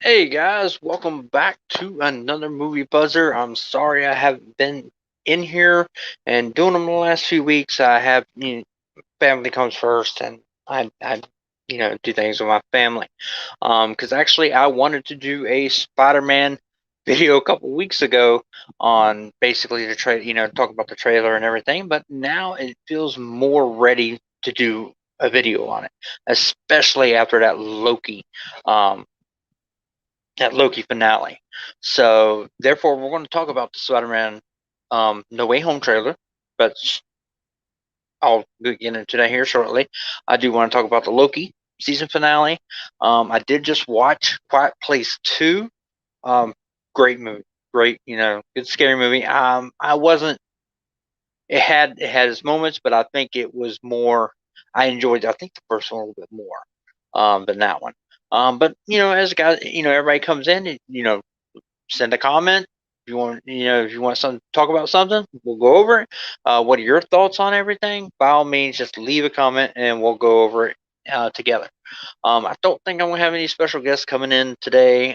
Hey guys, welcome back to another movie buzzer. I'm sorry I haven't been in here and doing them the last few weeks. I have, family comes first, and I do things with my family. Because actually I wanted to do a Spider-Man video a couple weeks ago on basically the talk about the trailer and everything. But now it feels more ready to do a video on it, especially after Um, that Loki finale. So therefore, we're going to talk about the Spider-Man No Way Home trailer, but I'll get into that here shortly. I do want to talk about the Loki season finale. I did just watch Quiet Place 2. Um, Great movie, great, good scary movie. I wasn't. It had its moments, but I think it was more. I enjoyed. I think the first one a little bit more than that one. But as a guy, everybody comes in, send a comment. If you want something to talk about something, we'll go over it. What are your thoughts on everything? By all means, just leave a comment and we'll go over it together. I don't think I'm gonna have any special guests coming in today.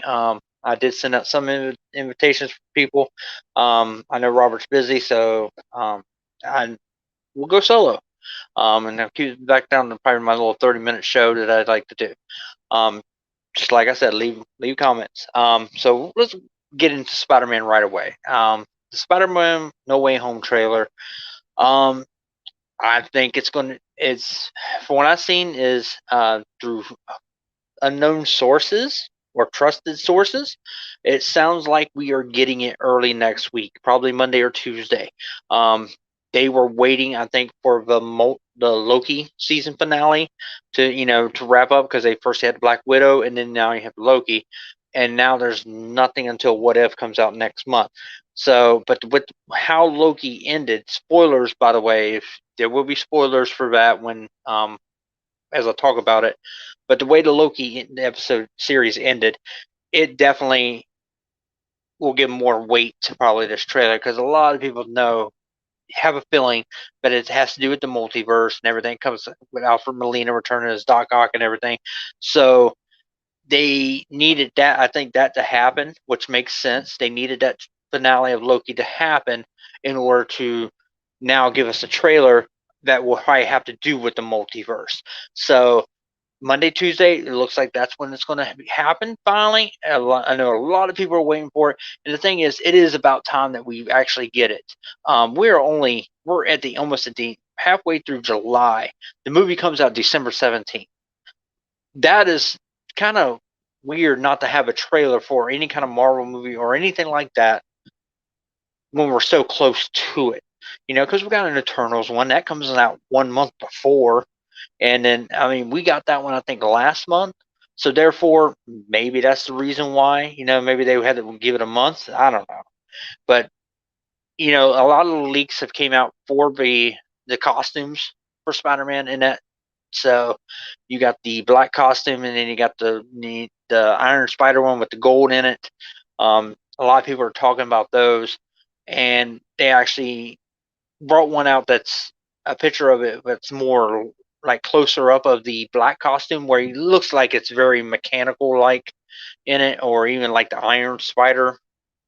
I did send out some invitations for people. I know Robert's busy, so I we'll go solo. And I'll keep back down to probably my little 30-minute show that I'd like to do. Um, just like I said, leave comments. So let's get into Spider-Man right away. The Spider-Man No Way Home trailer. Um, I think it's from what I've seen is through unknown sources or trusted sources. It sounds like we are getting it early next week, probably Monday or Tuesday. Um, they were waiting, I think, for the Loki season finale to wrap up because they first had Black Widow and then now you have Loki, and now there's nothing until What If comes out next month. So, but with how Loki ended, spoilers by the way, if there will be spoilers for that when as I talk about it. But the way the Loki episode series ended, it definitely will give more weight to probably this trailer because a lot of people have a feeling that it has to do with the multiverse and everything comes with Alfred Molina returning as Doc Ock and everything. So they needed that, I think, that to happen, which makes sense. They needed that finale of Loki to happen in order to now give us a trailer that will probably have to do with the multiverse. So Monday, Tuesday, it looks like that's when it's going to happen finally. I know a lot of people are waiting for it. And the thing is, it is about time that we actually get it. We're at the almost at the halfway through July. The movie comes out December 17th. That is kind of weird not to have a trailer for any kind of Marvel movie or anything like that when we're so close to it. Because we got an Eternals one that comes out 1 month before, and then, I mean, we got that one, I think, last month. So therefore, maybe that's the reason why. Maybe they had to give it a month. I don't know. But a lot of the leaks have came out for the costumes for Spider-Man in that. So you got the black costume, and then you got the Iron Spider one with the gold in it. A lot of people are talking about those, and they actually brought one out that's a picture of it that's more like closer up of the black costume where he looks like it's very mechanical like in it, or even like the Iron Spider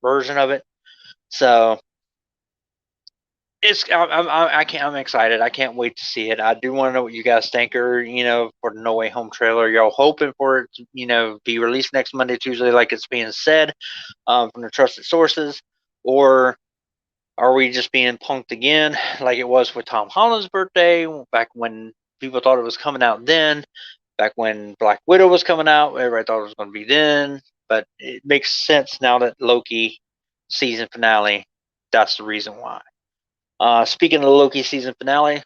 version of it. So I'm excited. I can't wait to see it. I do want to know what you guys think, or for the No Way Home trailer. Y'all hoping for it to be released next Monday, Tuesday, like it's being said from the trusted sources, or are we just being punked again, like it was with Tom Holland's birthday, back when people thought it was coming out then, back when Black Widow was coming out, everybody thought it was going to be then, but it makes sense now that Loki season finale, that's the reason why. Speaking of the Loki season finale,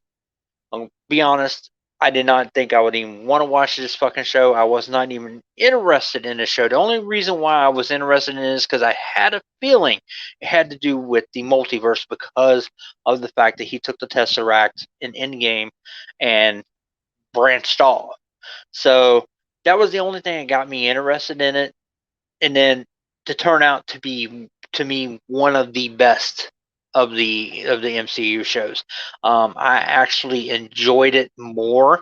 I'll be honest, I did not think I would even want to watch this fucking show. I was not even interested in the show. The only reason why I was interested in it is because I had a feeling it had to do with the multiverse because of the fact that he took the Tesseract in Endgame and branched off. So that was the only thing that got me interested in it. And then to turn out to be, to me, one of the best of the MCU shows. I actually enjoyed it more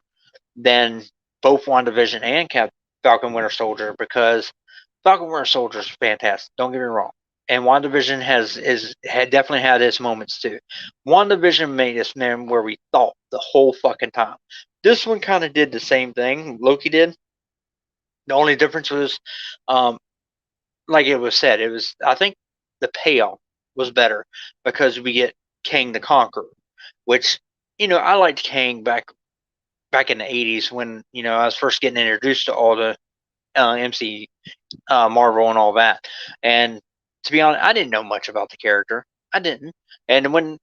than both WandaVision and Falcon Winter Soldier because Falcon Winter Soldier is fantastic. Don't get me wrong. And WandaVision had definitely had its moments too. WandaVision made us man where we thought the whole fucking time. This one kind of did the same thing Loki did. The only difference was, um, like it was said, it was I think the payoff was better because we get Kang the Conqueror, which I liked Kang back in the '80s when I was first getting introduced to all the MC Marvel and all that. And to be honest, I didn't know much about the character. I didn't. And when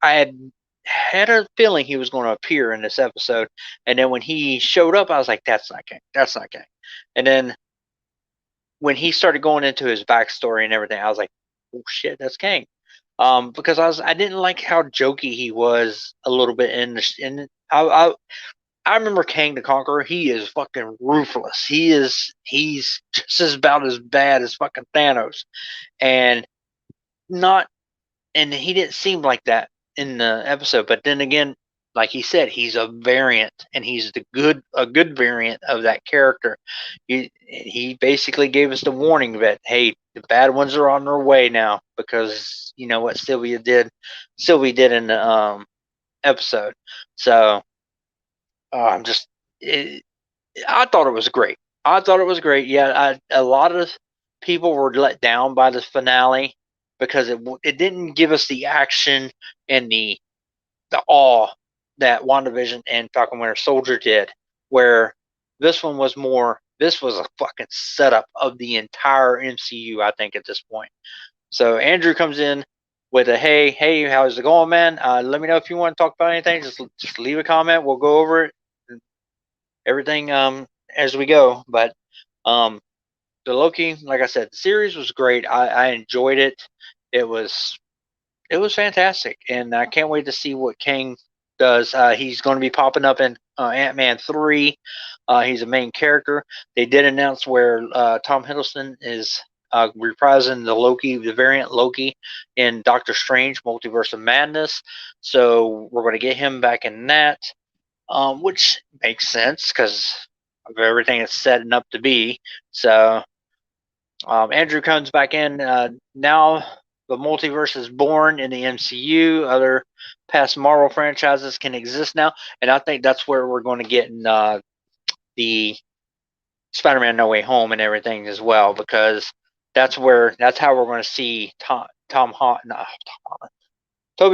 I had a feeling he was going to appear in this episode, and then when he showed up, I was like, "That's not Kang. That's not Kang." And then when he started going into his backstory and everything, I was like, "Oh shit, that's Kang." Because I didn't like how jokey he was a little bit I remember Kang the Conqueror. He is fucking ruthless. He's just about as bad as fucking Thanos, and not and he didn't seem like that in the episode. But then again, like he said, he's a variant, and he's a good variant of that character. He basically gave us the warning that hey, the bad ones are on their way now because you know what Sylvie did in the episode. So I'm just it, I thought it was great. I thought it was great. Yeah, a lot of people were let down by the finale because it didn't give us the action and the awe that WandaVision and Falcon Winter Soldier did. Where this one was more. This was a fucking setup of the entire MCU. I think at this point. So Andrew comes in with a hey, how's it going, man? Let me know if you want to talk about anything. Just leave a comment. We'll go over it. Everything as we go. But um, the Loki, like I said, the series was great. I enjoyed it. It was it was fantastic, and I can't wait to see what Kang does. He's going to be popping up in Ant-Man 3. He's a main character. They did announce where Tom Hiddleston is reprising the variant Loki in Doctor Strange Multiverse of Madness. So we're going to get him back in that, which makes sense because of everything it's setting up to be. So Andrew comes back in. Now the multiverse is born in the MCU. Other past Marvel franchises can exist now, and I think that's where we're going to get in the Spider-Man No Way Home and everything as well, because that's how we're going to see Tobey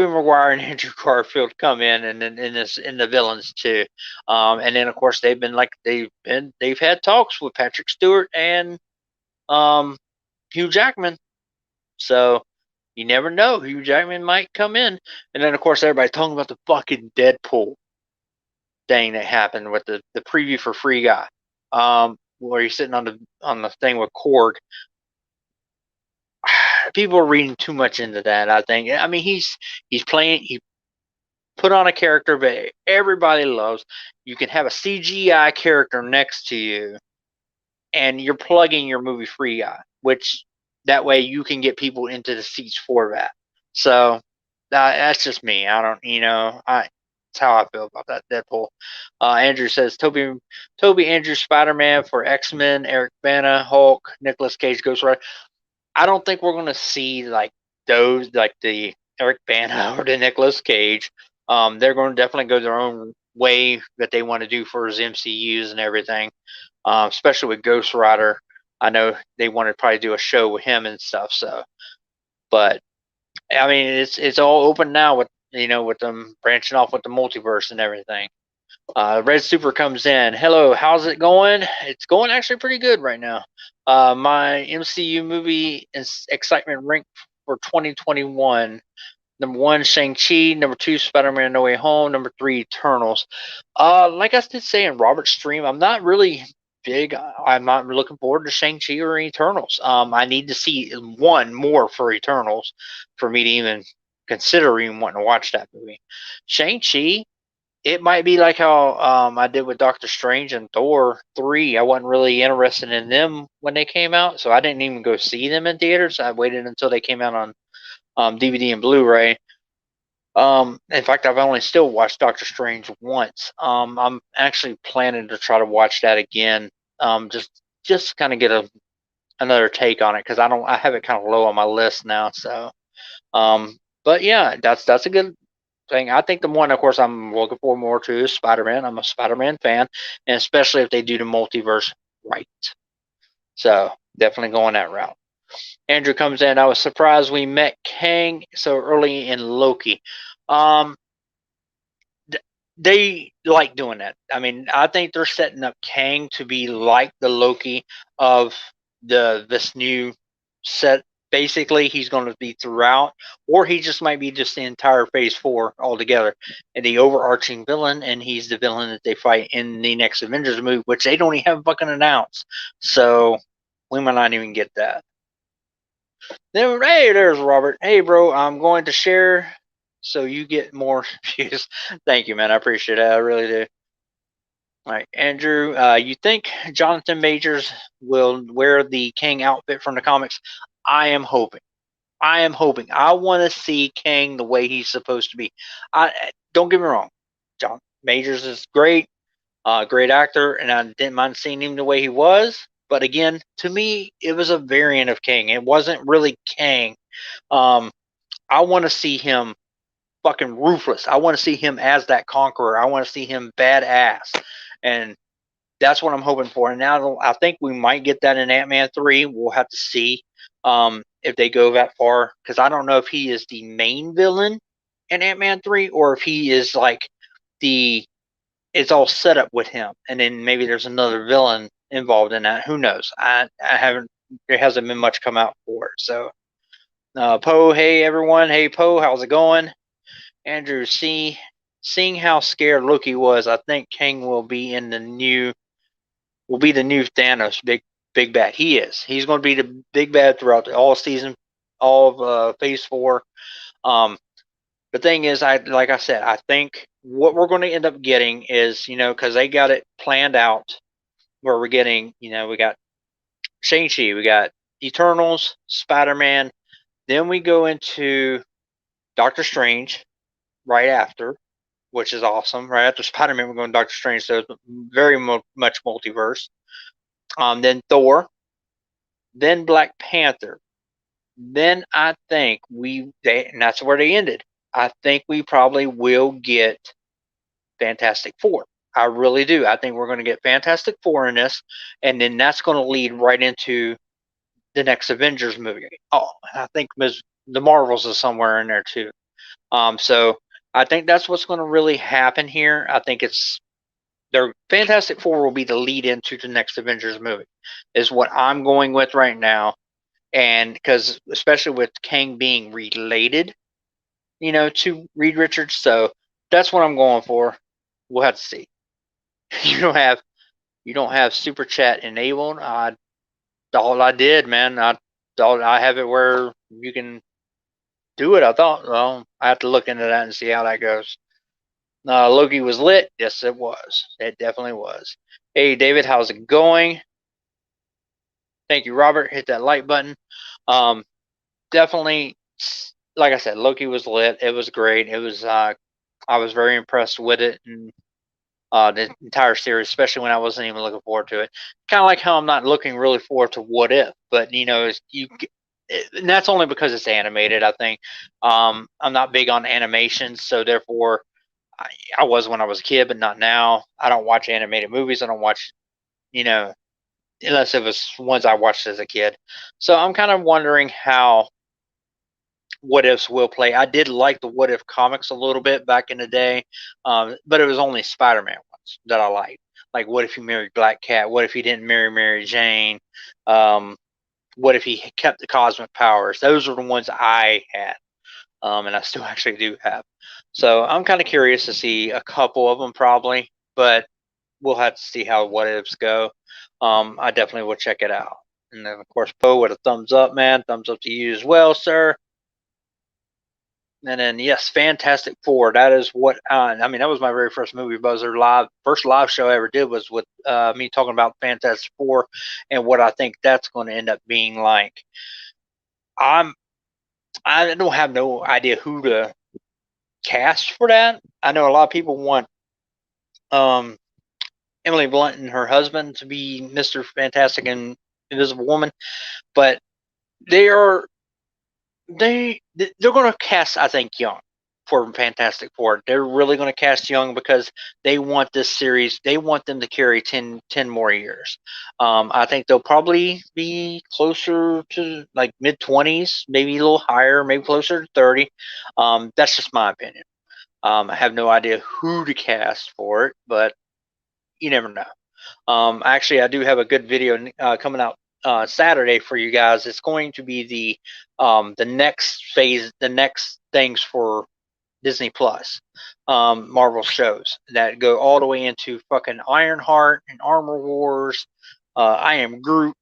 Maguire and Andrew Garfield come in, and then in the villains too. And then of course they've had talks with Patrick Stewart and um, Hugh Jackman. So you never know. Hugh Jackman might come in. And then, of course, everybody's talking about the fucking Deadpool thing that happened with the preview for Free Guy, where he's sitting on the thing with Korg. People are reading too much into that, I think. I mean, he put on a character that everybody loves. You can have a CGI character next to you, and you're plugging your movie Free Guy, which that way you can get people into the seats for that. So that's just me. I don't, that's how I feel about that Deadpool. Andrew says Toby Andrew Spider-Man for X-Men, Eric Bana Hulk, Nicolas Cage Ghost Rider. I don't think we're gonna see like those like the Eric Bana or the Nicolas Cage. They're going to definitely go their own way that they want to do for his MCUs and everything. Especially with Ghost Rider. I know they want to probably do a show with him and stuff. So, but I mean, it's all open now with with them branching off with the multiverse and everything. Red Super comes in. Hello, how's it going? It's going actually pretty good right now. My MCU movie excitement rank for 2021. Number one, Shang-Chi. Number two, Spider-Man No Way Home. Number three, Eternals. Like I did say in Robert's stream, I'm not really big. I'm not looking forward to Shang-Chi or Eternals. I need to see one more for Eternals for me to even consider even wanting to watch that movie. Shang-Chi, it might be like how I did with Doctor Strange and Thor 3. I wasn't really interested in them when they came out, so I didn't even go see them in theaters. I waited until they came out on DVD and Blu-ray. In fact, I've only still watched Doctor Strange once. I'm actually planning to try to watch that again. Just kind of get a another take on it because I have it kind of low on my list now. So, but yeah, that's a good thing. I think the one, of course, I'm looking for more to is Spider-Man. I'm a Spider-Man fan, and especially if they do the multiverse right. So definitely going that route. Andrew comes in. I was surprised we met Kang so early in Loki. Um, they like doing that. I mean, I think they're setting up Kang to be like the Loki of this new set. Basically, he's going to be throughout, or he just might be just the entire Phase 4 altogether, and the overarching villain, and he's the villain that they fight in the next Avengers movie, which they don't even have fucking announced. So we might not even get that. Then, hey, there's Robert. Hey, bro, I'm going to share so you get more views. Thank you, man. I appreciate it. I really do. All right, Andrew, you think Jonathan Majors will wear the King outfit from the comics? I am hoping. I am hoping. I want to see King the way he's supposed to be. I don't get me wrong. John Majors is great, great actor, and I didn't mind seeing him the way he was. But again, to me, it was a variant of King. It wasn't really King. Um, I want to see him fucking ruthless. I want to see him as that conqueror. I want to see him badass, and that's what I'm hoping for. And now I think we might get that in Ant-Man 3. We'll have to see if they go that far, because I don't know if he is the main villain in Ant-Man 3 or if he is like the it's all set up with him, and then maybe there's another villain involved in that. Who knows? I haven't. There hasn't been much come out for it. So, Poe, hey everyone, hey Poe, how's it going? Andrew, seeing how scared Loki was, I think Kang will be the new Thanos, big bad. He is. He's going to be the big bad throughout all season, all of Phase 4. Um, the thing is, like I said, I think what we're going to end up getting is, because they got it planned out, where we're getting, we got Shang-Chi, we got Eternals, Spider-Man, then we go into Doctor Strange right after, which is awesome. Right after Spider-Man, we're going to Doctor Strange, so it's very much multiverse. Then Thor, then Black Panther. Then I think and that's where they ended. I think we probably will get Fantastic Four. I really do. I think we're going to get Fantastic Four in this, and then that's going to lead right into the next Avengers movie. Oh, I think the Marvels is somewhere in there too. So I think that's what's going to really happen here. I think their Fantastic Four will be the lead into the next Avengers movie, is what I'm going with right now. And because especially with Kang being related, to Reed Richards, so that's what I'm going for. We'll have to see. You don't have super chat enabled. All I did, man. I have it where you can do it. I thought, well, I have to look into that and see how that goes. Loki was lit. Yes, it was. It definitely was. Hey, David, how's it going? Thank you, Robert. Hit that like button. Definitely, like I said, Loki was lit. It was great. It was. I was very impressed with it, and the entire series, especially when I wasn't even looking forward to it. Kind of like how I'm not looking really forward to What If, but and that's only because it's animated. I think I'm not big on animations, so therefore I was when I was a kid, but not now. I don't watch animated movies. I don't watch, you know, unless it was ones I watched as a kid. So I'm kind of wondering how What Ifs will play. I did like the What If comics a little bit back in the day, but it was only Spider-Man ones that I liked. Like, what if he married Black Cat? What if he didn't marry Mary Jane? Um, what if he kept the cosmic powers? Those are the ones I had, and I still actually do have. So I'm kind of curious to see a couple of them probably, but we'll have to see how What Ifs go. I definitely will check it out. And then, of course, Poe with a thumbs up, man. Thumbs up to you as well, sir. And then yes, Fantastic Four. That is what I mean. That was my very first movie buzzer first live show I ever did was with me talking about Fantastic Four and what I think that's going to end up being like. I don't have no idea who to cast for that. I know a lot of people want um, Emily Blunt and her husband to be Mr. Fantastic and Invisible Woman, but they are they're going to cast, I think, young for Fantastic Four. They're really going to cast young because they want this series. They want them to carry 10 more years. I think they'll probably be closer to like mid-20s, maybe a little higher, maybe closer to 30. That's just my opinion. I have no idea who to cast for it, but you never know. Actually, I do have a good video coming out Saturday for you guys. It's going to be the next phase, the next things for Disney Plus, Marvel shows that go all the way into fucking Ironheart and Armor Wars. I Am Groot,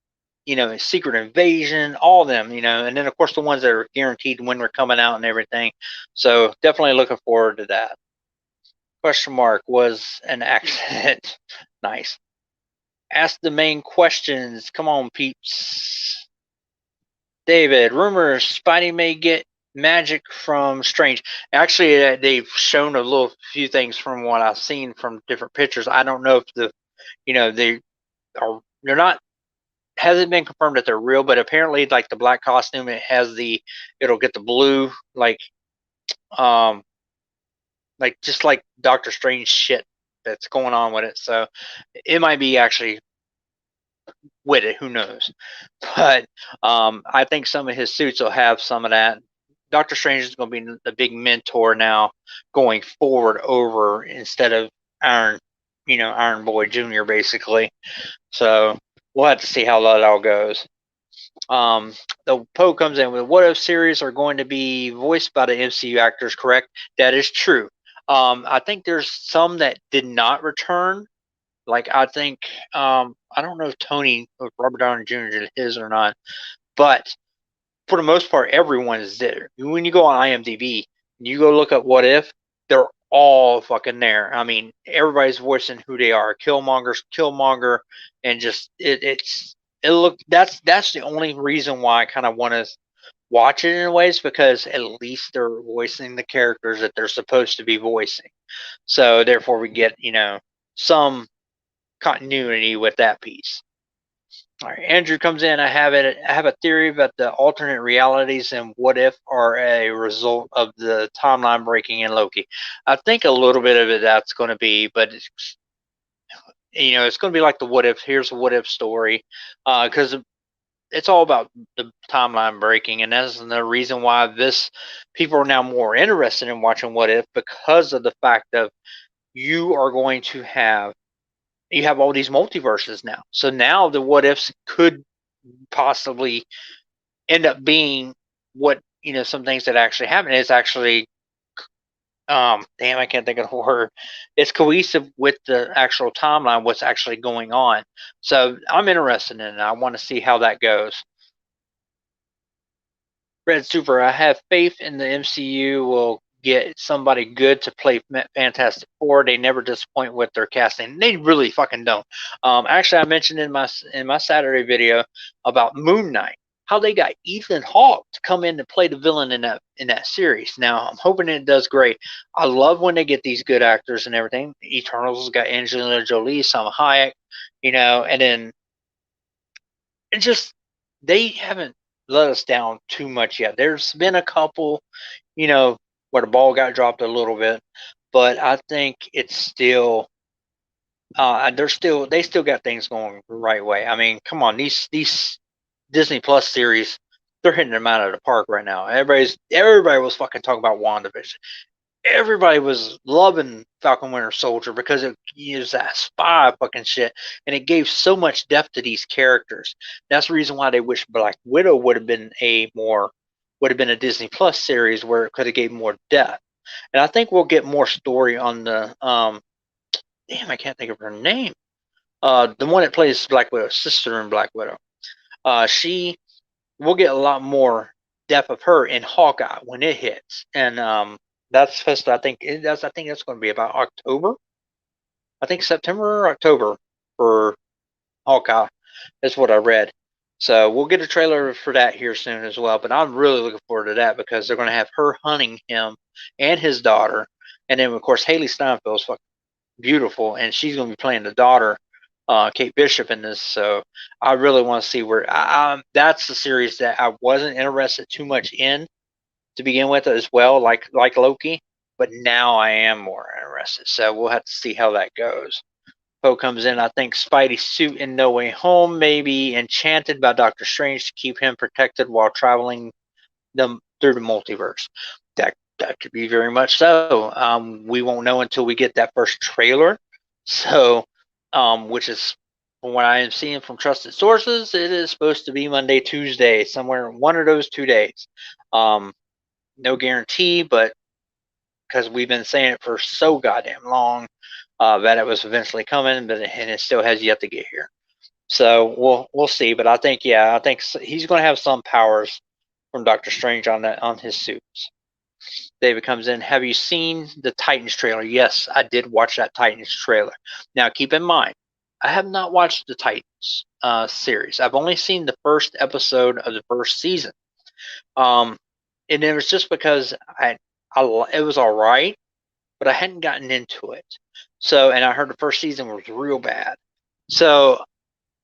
Secret Invasion, all of them, and then of course the ones that are guaranteed when they're coming out and everything. So definitely looking forward to that. Question mark was an accident. Nice. Ask the main questions. Come on, peeps. David, rumors Spidey may get magic from Strange. Actually, they've shown a little few things from what I've seen from different pictures. I don't know if they're not, hasn't been confirmed that they're real, but apparently like the black costume, it'll get the blue, um just like Doctor Strange shit that's going on with it. So it might be actually with it. Who knows? But I think some of his suits will have some of that. Doctor Strange is going to be the big mentor now going forward over instead of Iron, Iron Boy Jr. basically. So we'll have to see how that all goes. The Poe comes in with what if series are going to be voiced by the MCU actors, correct? That is true. I think there's some that did not return. Like I think I don't know if Robert Downey Jr. did his or not, but for the most part, everyone is there. When you go on IMDb and you go look up what if, they're all fucking there. I mean, everybody's voicing who they are. Killmonger's Killmonger, and just that's the only reason why I kind of want to watch it in ways, because at least they're voicing the characters that they're supposed to be voicing. So therefore, we get some continuity with that piece. All right, Andrew comes in. I have a theory that the alternate realities and what if are a result of the timeline breaking in Loki. I think a little bit of it that's going to be, but it's going to be like the what if. Here's a what if story, because it's all about the timeline breaking, and that's the reason why people are now more interested in watching what if, because of the fact of you have all these multiverses now. So now the what ifs could possibly end up being what, some things that actually happen. It's actually, damn, I can't think of the word. It's cohesive with the actual timeline, what's actually going on. So I'm interested in it. I want to see how that goes. Red Super, I have faith in the MCU will get somebody good to play Fantastic Four. They never disappoint with their casting. They really fucking don't. Actually, I mentioned in my Saturday video about Moon Knight, how they got Ethan Hawke to come in to play the villain in that series. Now, I'm hoping it does great. I love when they get these good actors and everything. Eternals got Angelina Jolie, Salma Hayek, and then it just, they haven't let us down too much yet. There's been a couple, where the ball got dropped a little bit, but I think it's still, they still got things going the right way. I mean, come on, these Disney Plus series, they're hitting them out of the park right now. Everybody was fucking talking about WandaVision. Everybody was loving Falcon Winter Soldier because it used that spy fucking shit, and it gave so much depth to these characters. That's the reason why they wish Black Widow would have been a Disney Plus series where it could have gave more depth. And I think we'll get more story on the damn, I can't think of her name. The one that plays Black Widow, sister in Black Widow. We'll get a lot more depth of her in Hawkeye when it hits, and that's supposed to, I think that's going to be about October. I think September or October for Hawkeye is what I read. So we'll get a trailer for that here soon as well. But I'm really looking forward to that because they're going to have her hunting him and his daughter, and then of course Haley Steinfeld's fucking beautiful, and she's going to be playing the daughter Kate Bishop in this, so I really want to see where. That's the series that I wasn't interested too much in to begin with as well, like Loki. But now I am more interested, so we'll have to see how that goes. Poe comes in. I think Spidey's suit in No Way Home may be enchanted by Doctor Strange to keep him protected while traveling them through the multiverse. That could be very much so. We won't know until we get that first trailer. So, which is from what I am seeing from trusted sources, it is supposed to be Monday, Tuesday, somewhere one of those 2 days. No guarantee, but because we've been saying it for so goddamn long, that it was eventually coming, and it still has yet to get here. So we'll see. But I think he's going to have some powers from Doctor Strange on his suits. David comes in. Have you seen the Titans trailer? Yes, I did watch that Titans trailer. Now keep in mind, I have not watched the Titans series. I've only seen the first episode of the first season. And it was just because it was all right, but I hadn't gotten into it. So, and I heard the first season was real bad. So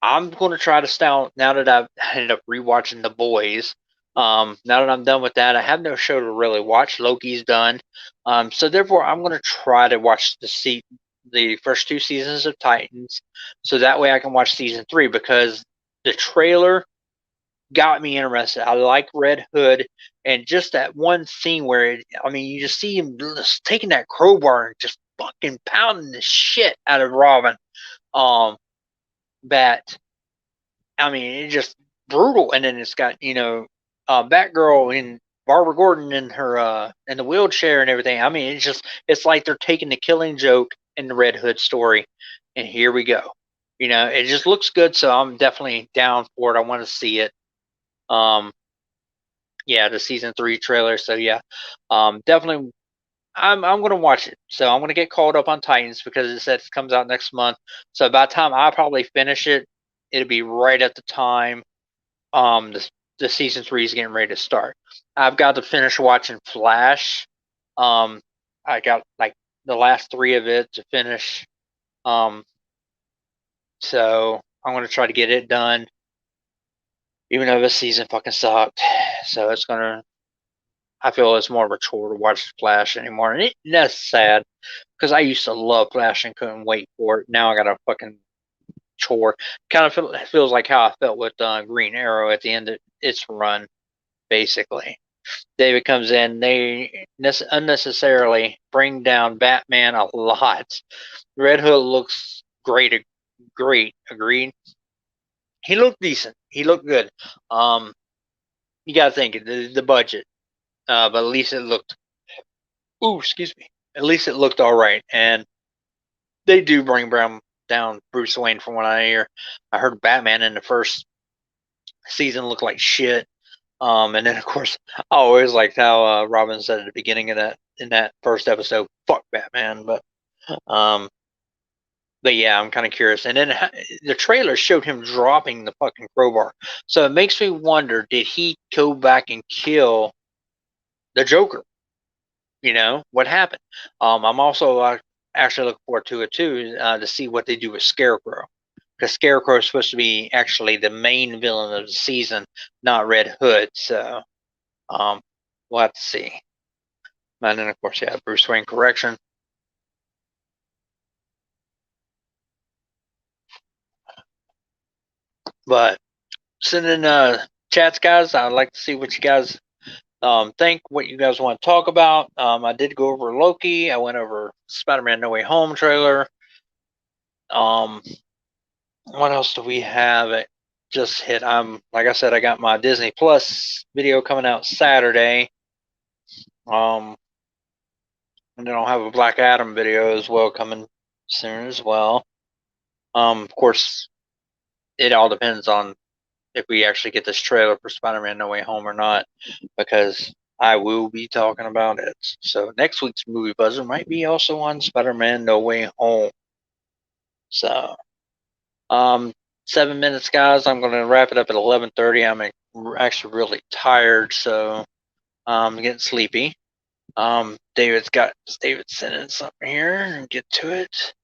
I'm going to try to style now that I've ended up rewatching The Boys. Now that I'm done with that, I have no show to really watch. Loki's done. So therefore, I'm going to try to watch the first 2 seasons of Titans, so that way I can watch season 3, because the trailer got me interested. I like Red Hood, and just that one scene where you just see him just taking that crowbar and just fucking pounding the shit out of Robin. That it's just brutal. And then it's got Batgirl and Barbara Gordon in her in the wheelchair and everything. It's like they're taking the Killing Joke in the Red Hood story, and here we go. It just looks good, so I'm definitely down for it. I want to see it. Yeah, the season 3 trailer. So yeah, definitely. I'm gonna watch it. So I'm gonna get caught up on Titans because it says it comes out next month. So by the time I probably finish it, it'll be right at the time the season 3 is getting ready to start. I've got to finish watching Flash. I got like the last 3 of it to finish. So I'm gonna try to get it done, even though this season fucking sucked. So I feel it's more of a chore to watch Flash anymore, and that's sad because I used to love Flash and couldn't wait for it. Now I got a fucking chore. Kind of feels like how I felt with Green Arrow at the end of its run, basically. David comes in. They unnecessarily bring down Batman a lot. Red Hood looks great. Great. Agreed. He looked decent. He looked good. You got to think the budget. But at least it looked. Ooh, excuse me. At least it looked all right. And they do bring down Bruce Wayne, from what I hear. I heard Batman in the first season looked like shit. And then of course I always liked how Robin said at the beginning of that first episode, "Fuck Batman." But yeah, I'm kind of curious. And then the trailer showed him dropping the fucking crowbar, so it makes me wonder: did he go back and kill the Joker? What happened? I'm also actually looking forward to it too, to see what they do with Scarecrow, because Scarecrow is supposed to be actually the main villain of the season, not Red Hood. So we'll have to see. And then of course, yeah, Bruce Wayne correction. But send in chats, guys. I'd like to see what you guys think, what you guys want to talk about. I did go over Loki. I went over Spider-Man No Way Home trailer. What else do we have? It just hit. Like I said, I got my Disney Plus video coming out Saturday. And then I'll have a Black Adam video as well coming soon as well. Of course, it all depends on if we actually get this trailer for Spider-Man No Way Home or not, because I will be talking about it. So next week's movie buzzer might be also on Spider-Man No Way Home. So 7 minutes, guys. I'm going to wrap it up at 11:30. I'm actually really tired, so I'm getting sleepy. David sent in something here, and get to it.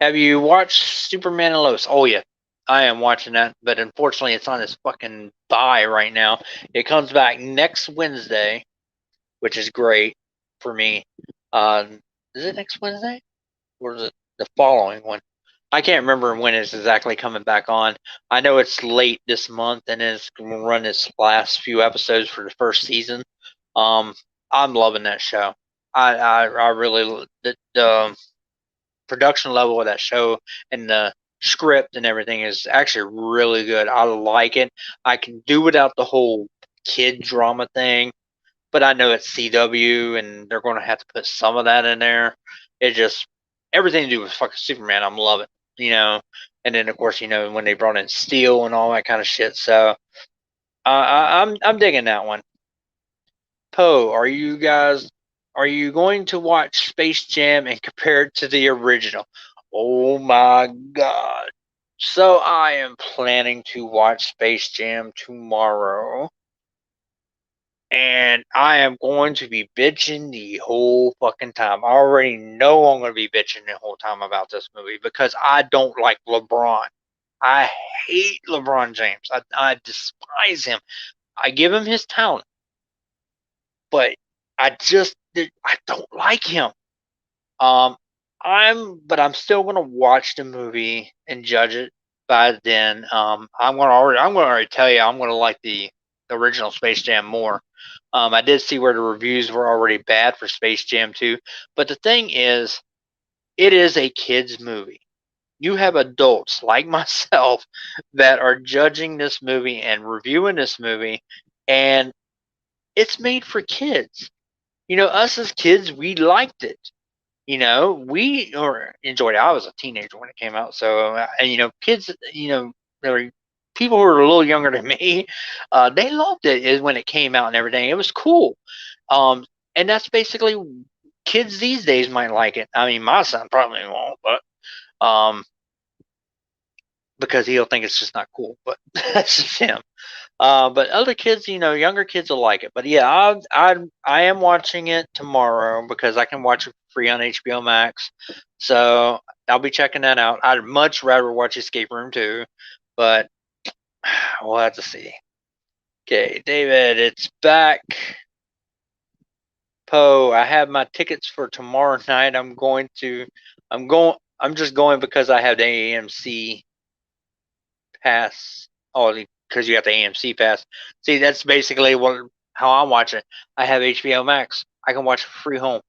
Have you watched Superman and Lois? Oh yeah, I am watching that, but unfortunately, it's on this fucking buy right now. It comes back next Wednesday, which is great for me. Is it next Wednesday or is it the following one? I can't remember when it's exactly coming back on. I know it's late this month and it's going to run its last few episodes for the first season. Um, I'm loving that show. I really the production level of that show and the script and everything is actually really good. I like it. I can do without the whole kid drama thing, but I know it's CW and they're going to have to put some of that in there. It just everything to do with fucking Superman. I'm loving, and then of course when they brought in Steel and all that kind of shit. So I'm digging that one. Poe, are you going to watch Space Jam and compare it to the original? Oh my god. So I am planning to watch Space Jam tomorrow. And I am going to be bitching the whole fucking time. I already know I'm going to be bitching the whole time about this movie because I don't like LeBron. I hate LeBron James. I despise him. I give him his talent, but I don't like him. Um, I'm still gonna watch the movie and judge it by then. I'm gonna already tell you I'm gonna like the original Space Jam more. I did see where the reviews were already bad for Space Jam 2, but the thing is, it is a kids movie. You have adults like myself that are judging this movie and reviewing this movie, and it's made for kids. Us as kids, we liked it. We or enjoyed it. I was a teenager when it came out, so and kids, there were people who were a little younger than me. They loved it when it came out and everything. It was cool, um, and that's basically kids these days might like it. I mean, my son probably won't, but because he'll think it's just not cool. But that's just him. But other kids, younger kids will like it. But yeah, I am watching it tomorrow because I can watch it free on HBO Max. So I'll be checking that out. I'd much rather watch Escape Room 2, but we'll have to see. Okay, David, it's back. Poe, I have my tickets for tomorrow night. I'm just going because I have the AMC pass. Oh, because you got the AMC pass. See, that's basically how I watch it. I have HBO Max. I can watch it free home.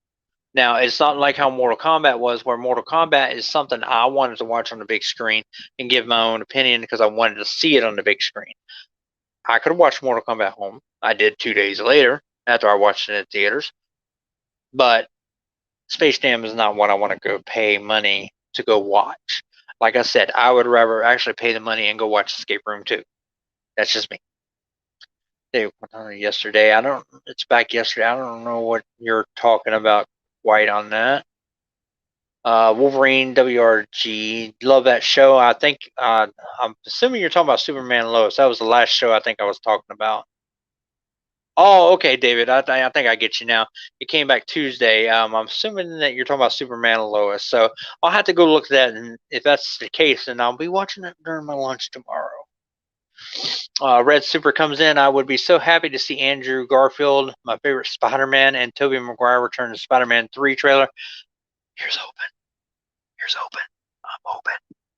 Now, it's not like how Mortal Kombat was, where Mortal Kombat is something I wanted to watch on the big screen and give my own opinion because I wanted to see it on the big screen. I could have watched Mortal Kombat home. I did 2 days later after I watched it in theaters. But Space Jam is not what I want to go pay money to go watch. Like I said, I would rather actually pay the money and go watch Escape Room 2. That's just me. They went on yesterday. It's back yesterday. I don't know what you're talking about quite on that. Wolverine WRG. Love that show. I think, I'm assuming you're talking about Superman and Lois. That was the last show I think I was talking about. Oh, okay, David. I think I get you now. It came back Tuesday. I'm assuming that you're talking about Superman and Lois. So I'll have to go look at that. And if that's the case, then I'll be watching it during my lunch tomorrow. Red Super comes in. I would be so happy to see Andrew Garfield, my favorite Spider-Man, and Tobey Maguire return to Spider-Man 3 trailer. Here's hoping. Here's hoping. I'm hoping.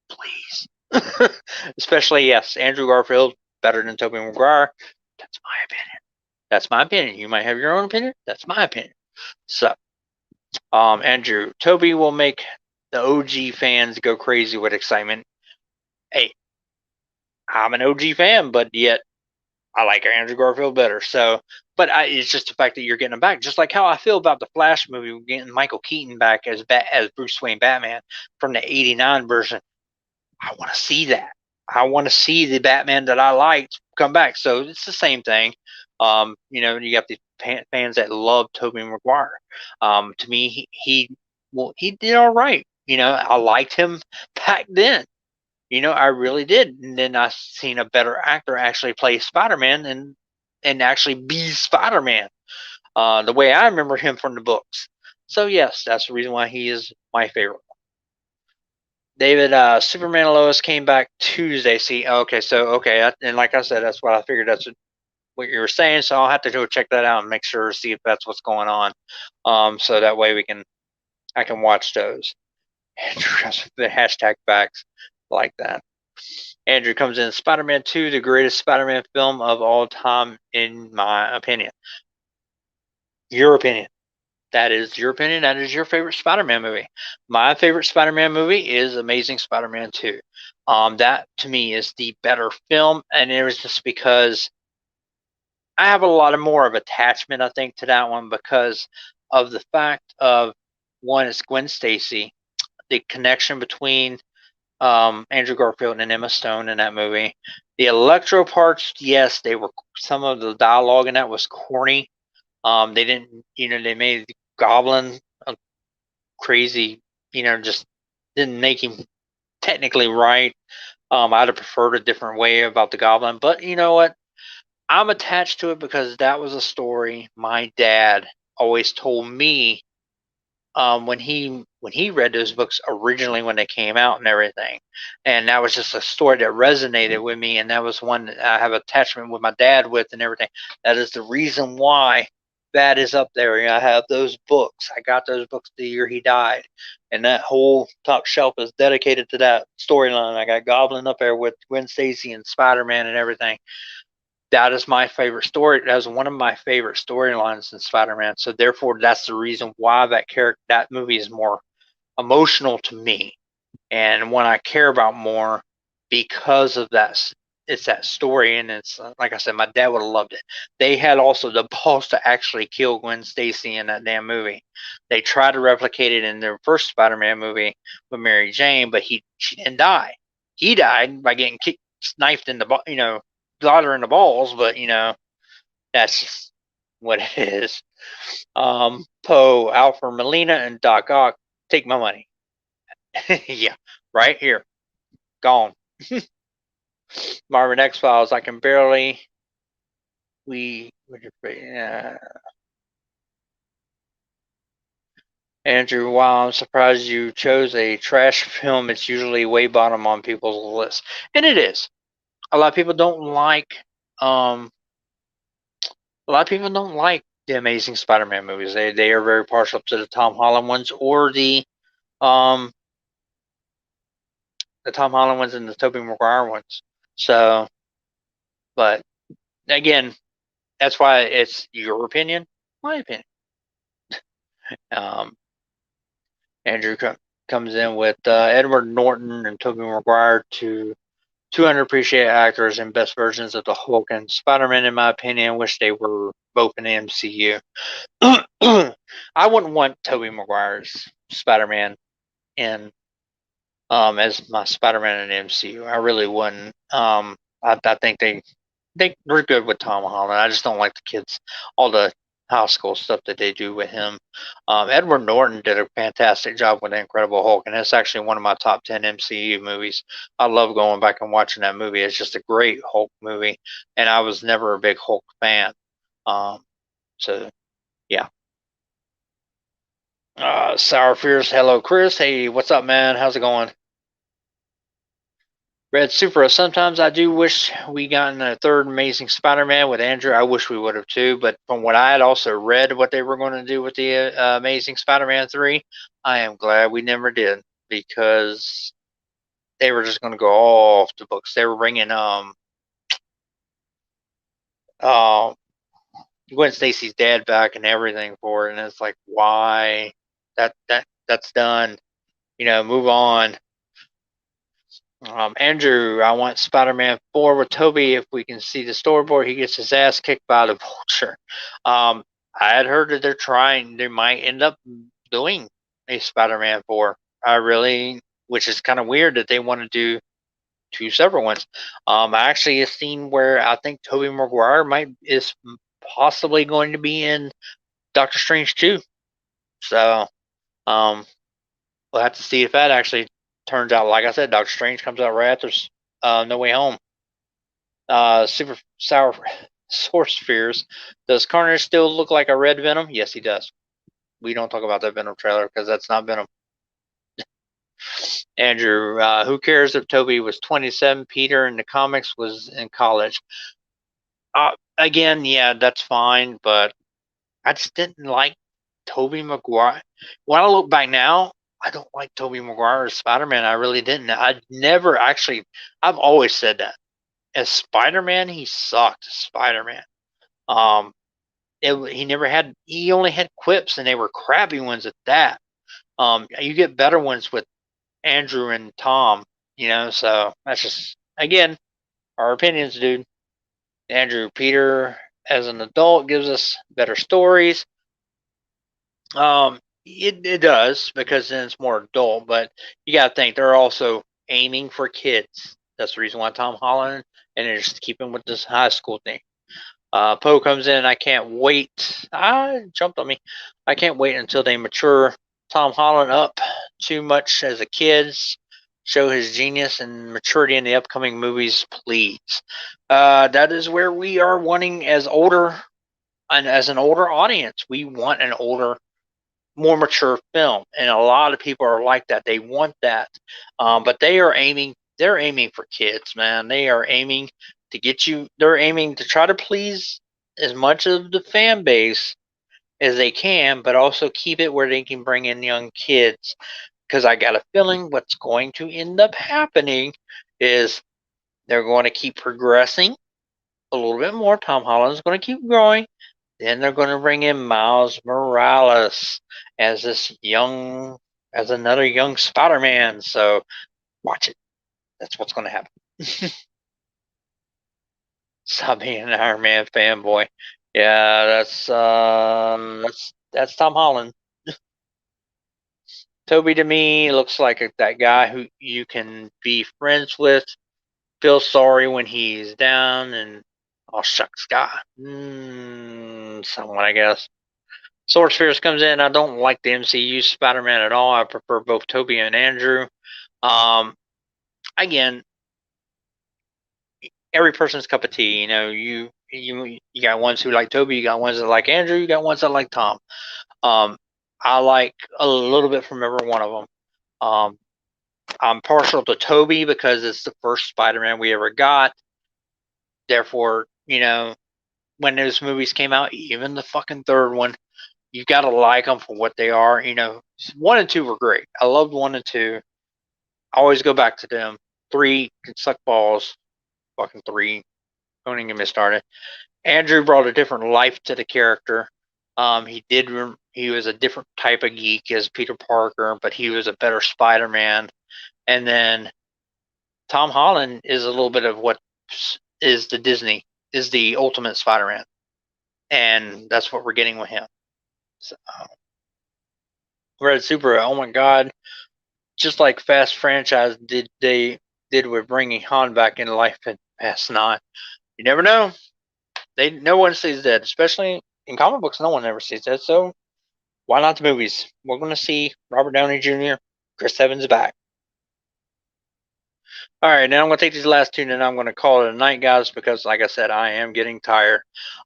Please. Especially, yes, Andrew Garfield, better than Tobey Maguire. That's my opinion. That's my opinion. You might have your own opinion. That's my opinion. So, Andrew, Tobey will make the OG fans go crazy with excitement. Hey, I'm an OG fan, but yet I like Andrew Garfield better. So, but it's just the fact that you're getting him back. Just like how I feel about the Flash movie, getting Michael Keaton back as Bruce Wayne Batman from the '89 version. I want to see that. I want to see the Batman that I liked come back. So it's the same thing. You got the fans that love Tobey Maguire. To me, he did all right. I liked him back then. I really did. And then I seen a better actor actually play Spider-Man and actually be Spider-Man, the way I remember him from the books. So yes, that's the reason why he is my favorite. David, Superman and Lois came back Tuesday. See, okay, so okay, and like I said, that's what I figured. That's what you were saying. So I'll have to go check that out and make sure to see if that's what's going on. So that way I can watch those. Andrew, the hashtag facts like that. Andrew comes in. Spider-Man 2, the greatest Spider-Man film of all time, in my opinion. Your opinion. That is your opinion. That is your favorite Spider-Man movie. My favorite Spider-Man movie is Amazing Spider-Man 2. That to me is the better film, and it was just because I have a lot of more of attachment, I think, to that one because of the fact of one is Gwen Stacy, the connection between Andrew Garfield and Emma Stone in that movie. The Electro parts, yes, they were some of the dialogue in that was corny. They didn't, they made Goblin a crazy, just didn't make him technically right. I'd have preferred a different way about the Goblin, but you know what? I'm attached to it because that was a story my dad always told me when he read those books originally when they came out and everything, and that was just a story that resonated with me, and that was one that I have attachment with my dad with and everything. That is the reason why that is up there. I have those books. I got those books the year he died, and that whole top shelf is dedicated to that storyline. I got Goblin up there with Gwen Stacy and Spider Man and everything. That is my favorite story. That was one of my favorite storylines in Spider-Man. So therefore, that's the reason why that movie is more emotional to me, and one I care about more because of that. It's that story, and it's like I said, my dad would have loved it. They had also the balls to actually kill Gwen Stacy in that damn movie. They tried to replicate it in their first Spider-Man movie with Mary Jane, but she didn't die. He died by getting kicked, knifed in the got her in the balls, but that's just what it is. Poe, Alfred Molina, and Doc Ock, take my money. Yeah, right here, gone. Marvin X Files, I can barely. Andrew, wow, I'm surprised you chose a trash film. It's usually way bottom on people's list, and it is. A lot of people don't like. Um, a lot of people don't like the Amazing Spider-Man movies. They are very partial to the Tom Holland ones or um the Tom Holland ones and the Tobey Maguire ones. So, but again, that's why it's your opinion, my opinion. Um, Andrew comes in with Edward Norton and Tobey Maguire to two underappreciated actors and best versions of the Hulk and Spider-Man, in my opinion. Wish they were both in the MCU. I wouldn't want Tobey Maguire's Spider-Man in as my Spider-Man in the MCU. I really wouldn't. I think they're good with Tom Holland. I just don't like the kids, all the high school stuff that they do with him. Edward Norton did a fantastic job with the Incredible Hulk, and it's actually one of my top 10 MCU movies. I love going back and watching that movie. It's just a great Hulk movie, and I was never a big Hulk fan. Um, so yeah. Sour Fierce, hello Chris. Hey, what's up, man? How's it going? Red Supra. Sometimes I do wish we got a third Amazing Spider-Man with Andrew. I wish we would have too, but from what I had also read what they were going to do with the Amazing Spider-Man 3, I am glad we never did because they were just going to go off the books. They were bringing uh, Gwen Stacy's dad back and everything for it, and it's like why that's done. Move on. Andrew, I want Spider-Man 4 with Toby. If we can see the storyboard, he gets his ass kicked by the Vulture. I had heard that they might end up doing a Spider-Man 4. Which is kind of weird that they want to do two separate ones. I actually have seen where I think Tobey Maguire is possibly going to be in Doctor Strange 2. So, um, we'll have to see if that actually turns out. Like I said, Doctor Strange comes out right after No Way Home. Super Sour Source Fears. Does Carnage still look like a red Venom? Yes, he does. We don't talk about that Venom trailer because that's not Venom. Andrew, who cares if Toby was 27? Peter in the comics was in college. Again, yeah, that's fine, but I just didn't like Tobey Maguire. When I look back now, I don't like Tobey Maguire as Spider-Man. I really didn't. I never actually. I've always said that as Spider-Man, he sucked. As Spider-Man. Um, he never had. He only had quips, and they were crappy ones at that. You get better ones with Andrew and Tom. So that's just again our opinions, dude. Andrew Peter as an adult gives us better stories. It does because then it's more adult, but you got to think they're also aiming for kids. That's the reason why Tom Holland and they're just keeping with this high school thing. Poe comes in. I can't wait. Jumped on me. I can't wait until they mature Tom Holland up too much as a kid. Show his genius and maturity in the upcoming movies, please. That is where we are wanting as older and as an older audience. We want an older, more mature film, and a lot of people are like that. They want that, but they're aiming for kids, man. They are aiming to get you. They're aiming to try to please as much of the fan base as they can, but also keep it where they can bring in young kids. Because I got a feeling what's going to end up happening is they're going to keep progressing a little bit more. Tom Holland's going to keep growing. Then they're going to bring in Miles Morales as as another young Spider-Man. So watch it. That's what's going to happen. Stop being an Iron Man fanboy. Yeah, that's Tom Holland. Toby to me looks like that guy who you can be friends with, feel sorry when he's down, and oh shucks, guy. Someone I guess. Source Fierce comes in. I don't like the MCU Spider-Man at all. I prefer both Toby and Andrew. Um, Again, every person's cup of tea. You got ones who like Toby. You got ones that like Andrew. You got ones that like Tom. Um, I like a little bit from every one of them. I'm partial to Toby because it's the first Spider-Man we ever got. Therefore, when those movies came out, even the fucking third one, you got to like them for what they are. 1 and 2 were great. I loved 1 and 2. I always go back to them. 3 can suck balls. Fucking 3. Don't even get me started. Andrew brought a different life to the character. He was a different type of geek as Peter Parker, but he was a better Spider-Man. And then Tom Holland is a little bit of what is the ultimate Spider-Man. And that's what we're getting with him. So, Red Super, oh my god. Just like Fast franchise did with bringing Han back into life in Fast 9. You never know. No one sees dead, especially in comic books. No one ever sees dead. So why not the movies? We're going to see Robert Downey Jr., Chris Evans back. All right, now I'm going to take these last 2, and I'm going to call it a night, guys, because, like I said, I am getting tired.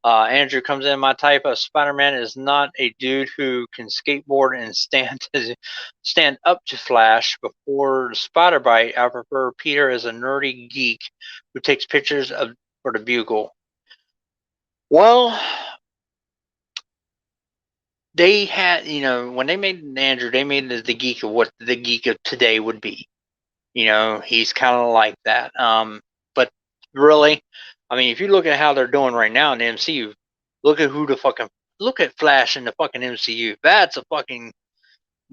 Andrew comes in. My type of Spider-Man is not a dude who can skateboard and stand up to Flash before the spider bite. I prefer Peter as a nerdy geek who takes pictures for the Bugle. Well, they had, when they made Andrew, they made it the geek of what the geek of today would be. He's kind of like that. But really, I mean, if you look at how they're doing right now in the MCU, look at Flash in the fucking MCU. That's a fucking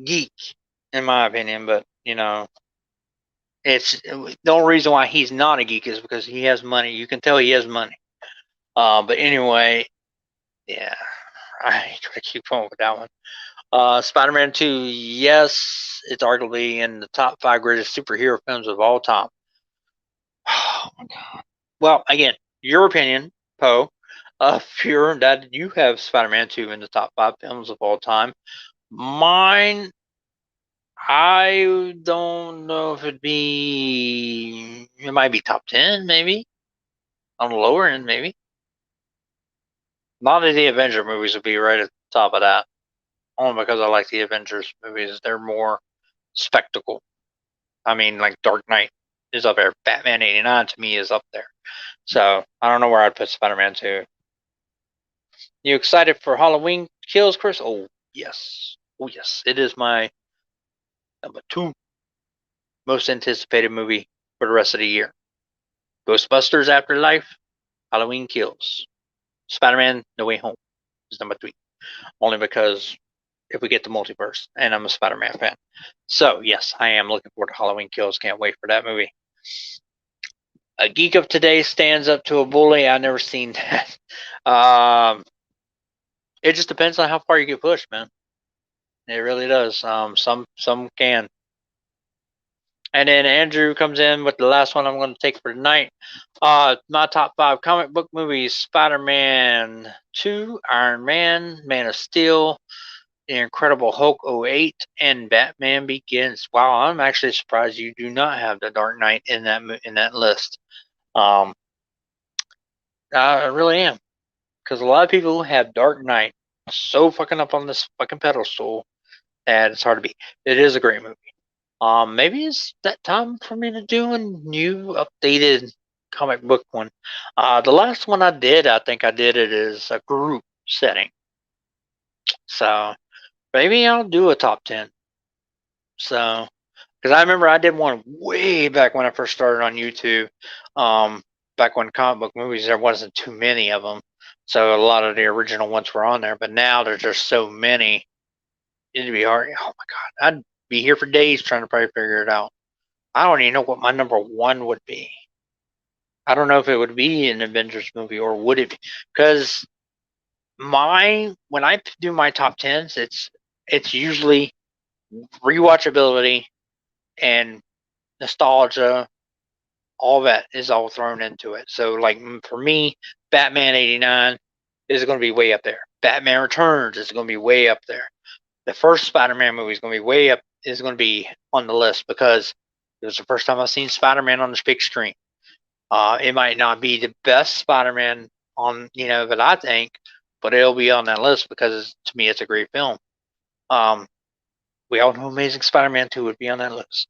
geek, in my opinion. But it's the only reason why he's not a geek is because he has money. You can tell he has money. But anyway, yeah, I try to keep going with that one. Spider-Man 2, yes, it's arguably in the top 5 greatest superhero films of all time. Oh my god. Well, again, your opinion, Poe. Fear that you have Spider-Man 2 in the top 5 films of all time. Mine, I don't know if it might be top 10, maybe. On the lower end, maybe. None of the Avenger movies would be right at the top of that. Only because I like the Avengers movies. They're more spectacle. I mean, like Dark Knight is up there. Batman '89 to me is up there. So I don't know where I'd put Spider-Man 2. You excited for Halloween Kills, Chris? Oh yes, oh yes. It is my number 2 most anticipated movie for the rest of the year. Ghostbusters Afterlife, Halloween Kills, Spider-Man No Way Home is number 3. Only because if we get the multiverse, and I'm a Spider-Man fan. So yes, I am looking forward to Halloween Kills. Can't wait for that movie. A geek of today stands up to a bully. I've never seen that. It just depends on how far you get pushed, man. It really does. Some can. And then Andrew comes in with the last one I'm going to take for tonight. My top 5 comic book movies: Spider-Man 2, Iron Man, Man of Steel, The Incredible Hulk '08, and Batman Begins. Wow, I'm actually surprised you do not have The Dark Knight in that list. Um, I really am, because a lot of people have Dark Knight so fucking up on this fucking pedestal that it's hard to beat. It is a great movie. Maybe it's that time for me to do a new updated comic book one. The last one I did, I think I did it as a group setting. So maybe I'll do a top 10. So, because I remember I did one way back when I first started on YouTube. Um, Back when comic book movies, there wasn't too many of them. So a lot of the original ones were on there, but now there's just so many. It'd be hard. Oh my God. I'd be here for days trying to probably figure it out. I don't even know what my number 1 would be. I don't know if it would be an Avengers movie or would it be, because when I do my top 10s, it's usually rewatchability and nostalgia. All that is all thrown into it. So like for me, Batman '89 is going to be way up there. Batman Returns is going to be way up there. The first Spider-Man movie is going to be way up. Is going to be on the list because it was the first time I've seen Spider-Man on the big screen. It might not be the best Spider-Man on that I think, but it'll be on that list because to me it's a great film. Um, we all know Amazing Spider-Man 2 would be on that list.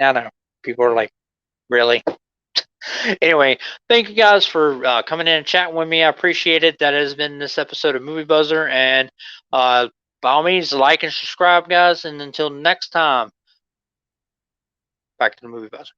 I know people are like, really? Anyway, thank you guys for coming in and chatting with me. I appreciate it. That has been this episode of Movie Buzzer, and by all means, like and subscribe, guys. And until next time, back to the Movie Buzzer.